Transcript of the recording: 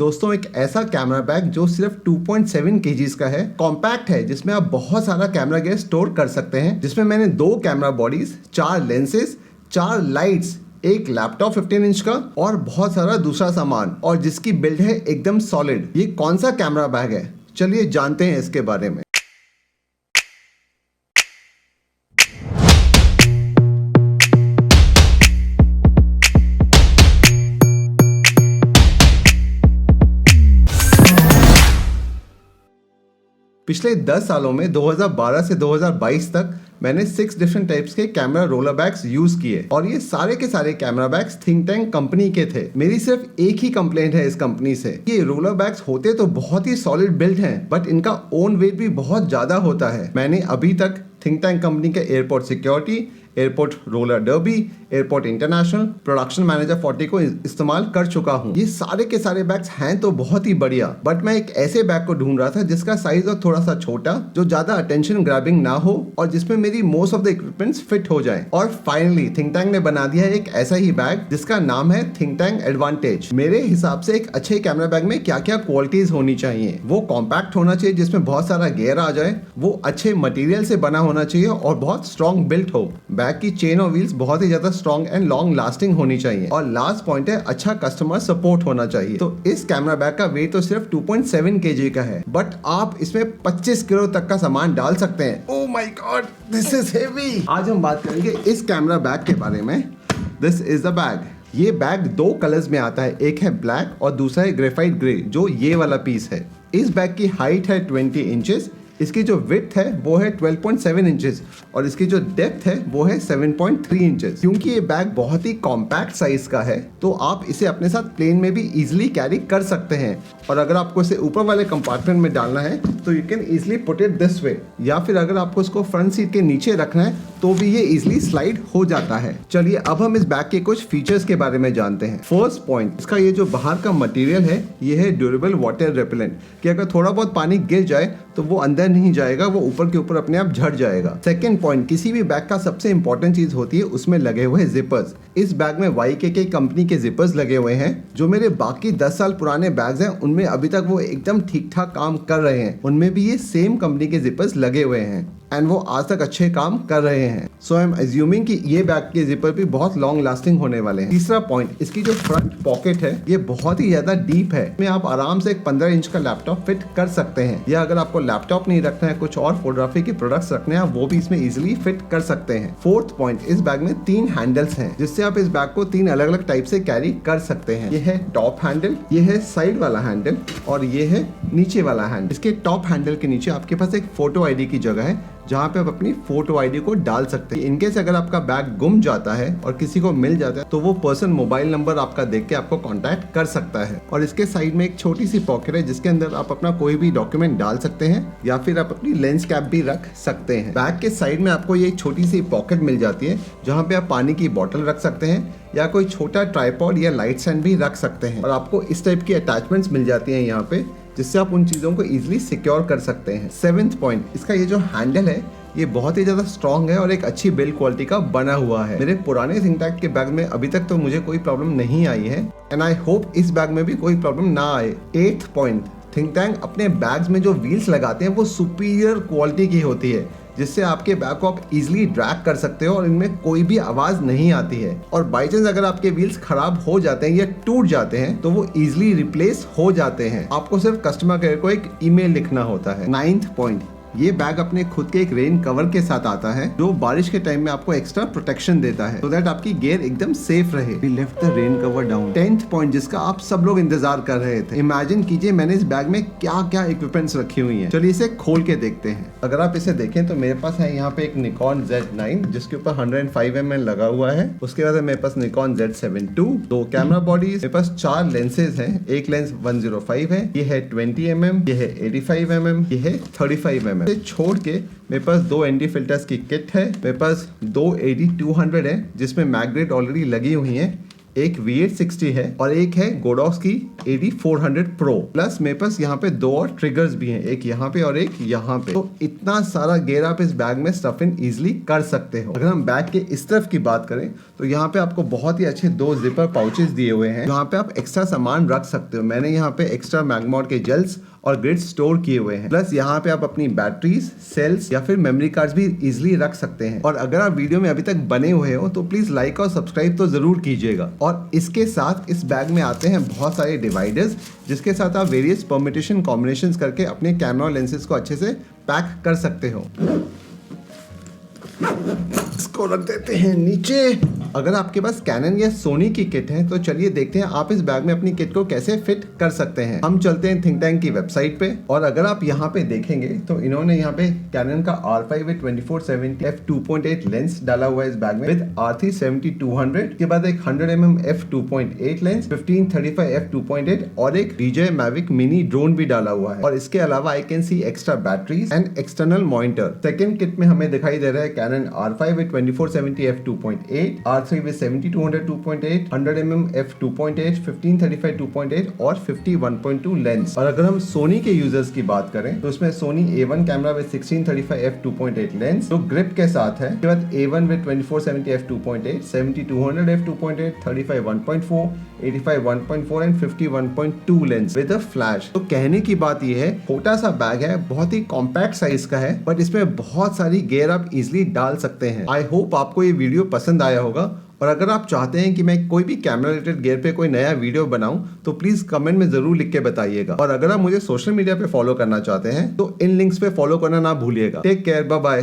दोस्तों एक ऐसा कैमरा बैग जो सिर्फ 2.7 kgs का है, कॉम्पैक्ट है, जिसमें आप बहुत सारा कैमरा गियर स्टोर कर सकते हैं, जिसमें मैंने 2 कैमरा बॉडीज, 4 लेंसेज, 4 लाइट्स, एक लैपटॉप 15 इंच का और बहुत सारा दूसरा सामान, और जिसकी बिल्ड है एकदम सॉलिड। ये कौन सा कैमरा बैग है, चलिए जानते हैं इसके बारे में। पिछले 10 सालों में 2012 से 2022 तक मैंने 6 डिफरेंट टाइप्स के कैमरा रोलर बैग्स यूज किए, और ये सारे के सारे camera bags think tank company के थे। मेरी सिर्फ एक ही कंप्लेंट है इस कंपनी से, ये रोलर बैग्स होते तो बहुत ही सॉलिड बिल्ड हैं, बट इनका ओन वेट भी बहुत ज्यादा होता है। मैंने अभी तक थिंक टैंक कंपनी के airport security, airport roller derby, airport international, production manager 40 को इस्तेमाल कर चुका हूँ। ये सारे के सारे बैग्स हैं तो बहुत ही बढ़िया, बट मैं एक ऐसे बैग को ढूंढ रहा था जिसका साइज और थोड़ा सा छोटा, जो ज्यादा अटेंशन ग्रैबिंग ना हो और जिसमें मेरी most of the equipments fit हो जाएं। और फाइनली थिंक टैंक ने बना दिया है एक ऐसा ही बैग जिसका नाम है थिंक टैंक एडवांटेज। मेरे हिसाब से एक अच्छे कैमरा बैग में क्या क्या क्वालिटीज होनी चाहिए, वो कॉम्पैक्ट होना चाहिए जिसमें बहुत सारा गियर आ जाए, वो अच्छे मटेरियल से बना होना चाहिए और बहुत स्ट्रॉन्ग बिल्ट हो। बैग की चेन और व्हील्स बहुत ही ज्यादा स्ट्रॉन्ग एंड लॉन्ग लास्टिंग होनी चाहिए, और लास्ट पॉइंट है अच्छा कस्टमर सपोर्ट होना चाहिए। तो इस कैमरा बैग का वेट तो सिर्फ 2.7 kg का है, बट आप इसमें 25 किलो तक का सामान डाल सकते हैं। Oh my God, this is heavy. आज हम बात करेंगे इस कैमरा बैग के बारे में। This is the bag. ये बैग 2 कलर्स में आता है, एक है ब्लैक और दूसरा है ग्रेफाइट ग्रे, जो ये वाला पीस है। इस बैग की हाइट है 20 इंचेस, इसकी जो विड्थ है वो है 12.7 इंचेस और इसकी जो डेप्थ है वो है 7.3 इंचेस। क्योंकि ये बैग बहुत ही कॉम्पैक्ट साइज का है, तो आप इसे अपने साथ प्लेन में भी इजीली कैरी कर सकते हैं, और अगर आपको इसे ऊपर वाले कंपार्टमेंट में डालना है तो you can easily put it this way, या फिर अगर आपको इसको फ्रंट सीट के नीचे रखना है तो भी ये इजीली स्लाइड हो जाता है। चलिए अब हम इस बैग के कुछ फीचर्स के बारे में जानते हैं। फर्स्ट पॉइंट, इसका ये जो बाहर का मटेरियल है ये है ड्यूरेबल वाटर रेपेलेंट, कि अगर थोड़ा बहुत पानी गिर जाए तो वो अंदर नहीं जाएगा, वो ऊपर के ऊपर अपने आप झड़ जाएगा। सेकंड पॉइंट, किसी भी बैग का सबसे इंपॉर्टेंट चीज होती है उसमें लगे हुए जिपर्स। इस बैग में YKK कंपनी के जिपर्स लगे हुए हैं। जो मेरे बाकी 10 साल पुराने बैग्स हैं उनमें अभी तक वो एकदम ठीक ठाक काम कर रहे हैं, उनमें भी ये सेम कंपनी के जिपर्स लगे हुए हैं एंड वो आज तक अच्छे काम कर रहे हैं। सो आई एम अज्यूमिंग कि ये बैग के जिपर भी बहुत लॉन्ग लास्टिंग होने वाले हैं। तीसरा पॉइंट, इसकी जो फ्रंट पॉकेट है ये बहुत ही ज्यादा डीप है, इसमें आप आराम से एक 15 इंच का लैपटॉप फिट कर सकते हैं, या अगर आपको लैपटॉप नहीं रखना है, कुछ और फोटोग्राफी के प्रोडक्ट्स रखने हैं, वो भी इसमें इजिली फिट कर सकते हैं। फोर्थ पॉइंट, इस बैग में 3 हैंडल्स हैं जिससे आप इस बैग को 3 अलग अलग टाइप से कैरी कर सकते हैं। ये है टॉप हैंडल, ये है साइड वाला हैंडल और ये है नीचे वाला हैंडल। इसके टॉप हैंडल के नीचे आपके पास एक फोटो आईडी की जगह है जहाँ पे आप अपनी फोटो आईडी को डाल सकते हैं। इनकेस अगर आपका बैग गुम जाता है और किसी को मिल जाता है तो वो पर्सन मोबाइल नंबर आपका देख के आपको कांटेक्ट कर सकता है। और इसके साइड में एक छोटी सी पॉकेट है जिसके अंदर आप अपना कोई भी डॉक्यूमेंट डाल सकते हैं, या फिर आप अपनी लेंस कैप भी रख सकते हैं। बैग के साइड में आपको ये छोटी सी पॉकेट मिल जाती है जहाँ पे आप पानी की बोतल रख सकते हैं, या कोई छोटा ट्राइपॉड या लाइट स्टैंड भी रख सकते हैं। और आपको इस टाइप की अटैचमेंट्स मिल जाती हैं यहाँ पे, जिससे आप उन चीजों को इजीली सिक्योर कर सकते हैं। 7th पॉइंट, इसका ये जो हैंडल है ये बहुत ही ज्यादा स्ट्रॉन्ग है और एक अच्छी बिल्ड क्वालिटी का बना हुआ है। मेरे पुराने थिंक टैंक के बैग में अभी तक तो मुझे कोई प्रॉब्लम नहीं आई है, एंड आई होप इस बैग में भी कोई प्रॉब्लम ना आए। 8th पॉइंट, थिंक टैंक अपने बैग्स में जो व्हील्स लगाते हैं वो सुपीरियर क्वालिटी की होती है, जिससे आपके बैग को आप इजीली ड्रैग कर सकते हो और इनमें कोई भी आवाज नहीं आती है। और बाई चांस अगर आपके व्हील्स खराब हो जाते हैं या टूट जाते हैं तो वो इजीली रिप्लेस हो जाते हैं। आपको सिर्फ कस्टमर केयर को एक ईमेल लिखना होता है। 9th पॉइंट, ये बैग अपने खुद के एक रेन कवर के साथ आता है जो बारिश के टाइम में आपको एक्स्ट्रा प्रोटेक्शन देता है, सो दैट आपकी गियर एकदम सेफ रहे। We left the rain cover down। 10th point, जिसका आप सब लोग इंतजार कर रहे थे। इमेजिन कीजिए मैंने इस बैग में क्या क्या इक्विपमेंट्स रखी हुई हैं। चलिए इसे खोल के देखते हैं। अगर आप इसे देखें तो मेरे पास है यहाँ पे एक Nikon Z9 जिसके ऊपर 105 mm लगा हुआ है। उसके बाद मेरे पास Nikon Z7 II, 2 camera bodies, मेरे पास 4 लेंसेज हैं। एक लेंस 105 है, ये है 20 mm, ये है 85 mm, ये है 35 mm। से छोड़ के मेरे पास 2 ND फिल्टर्स की किट है, मेरे पास 2 AD200 है जिसमें मैग्नेट ऑलरेडी लगी हुई है, एक V860 है और एक है गोडॉक्स की AD400 Pro। प्लस मेरे पास यहाँ पे 2 और ट्रिगर्स भी हैं, एक यहाँ पे और एक यहाँ पे। तो इतना सारा गियर आप इस बैग में स्टफ इन इजिली कर सकते हो। अगर हम बैग के इस तरफ की बात करें तो यहाँ पे आपको बहुत ही अच्छे 2 जिपर पाउचेस दिए हुए हैं, जहाँ पे आप एक्स्ट्रा सामान रख सकते हो। मैंने यहाँ पे एक्स्ट्रा मैग्मोड के जेल्स और ग्रिड्स स्टोर किए हुए हैं। प्लस यहाँ पे आप अपनी बैटरीज, सेल्स या फिर मेमोरी कार्ड्स भी इजिली रख सकते हैं। और अगर आप वीडियो में अभी तक बने हुए हो तो प्लीज लाइक और सब्सक्राइब तो जरूर कीजिएगा। और इसके साथ इस बैग में आते हैं बहुत सारे डिवाइडर्स, जिसके साथ आप वेरियस परम्यूटेशन कॉम्बिनेशंस करके अपने कैमरा लेंसेज को अच्छे से पैक कर सकते हो। इसको रख देते हैं नीचे। अगर आपके पास कैनन या सोनी की किट है तो चलिए देखते हैं आप इस बैग में अपनी किट को कैसे फिट कर सकते हैं। हम चलते हैं थिंक टैंक की वेबसाइट पे और अगर आप यहाँ पे देखेंगे तो इन्होंने यहाँ पे कैनन का R5 with 2470 f2.8 लेंस डाला हुआ है इस बैग में विद R3 70-200 के बाद एक 100mm f2.8 लेंस, 1535 f2.8 और एक DJI Mavic Mini ड्रोन भी डाला हुआ है। और इसके अलावा I can see extra batteries and external monitor. Second kit में हमें दिखाई दे रहा है cannon R5 with 2470 f2.8, R3 with 70-200 2.8, 100mm f2.8, 1535 2.8 और 50-1.2 लेंस। और अगर हम सोनी के यूजर्स की बात करें तो इसमें Sony A1 camera with 1635 f2.8 lens जो ग्रिप के साथ है। उसके बाद A1 with 2470 f2.8, 70-200 f2.8, 35-1.4, 85-1.4 and 51.2 lens with a flash. तो कहने की बात यह है, छोटा सा बैग है, बहुत ही कॉम्पैक्ट साइज का है, बट इसमें बहुत सारी गियर आप इजिली डाल सकते हैं। आई होप आपको ये वीडियो पसंद आया होगा। और अगर आप चाहते हैं कि मैं कोई भी कैमरा रिलेटेड गियर पे कोई नया वीडियो बनाऊं तो प्लीज कमेंट में जरूर लिख के बताइएगा। और अगर आप मुझे सोशल मीडिया पे फॉलो करना चाहते हैं तो इन लिंक्स पे फॉलो करना ना भूलिएगा। Take care, bye bye.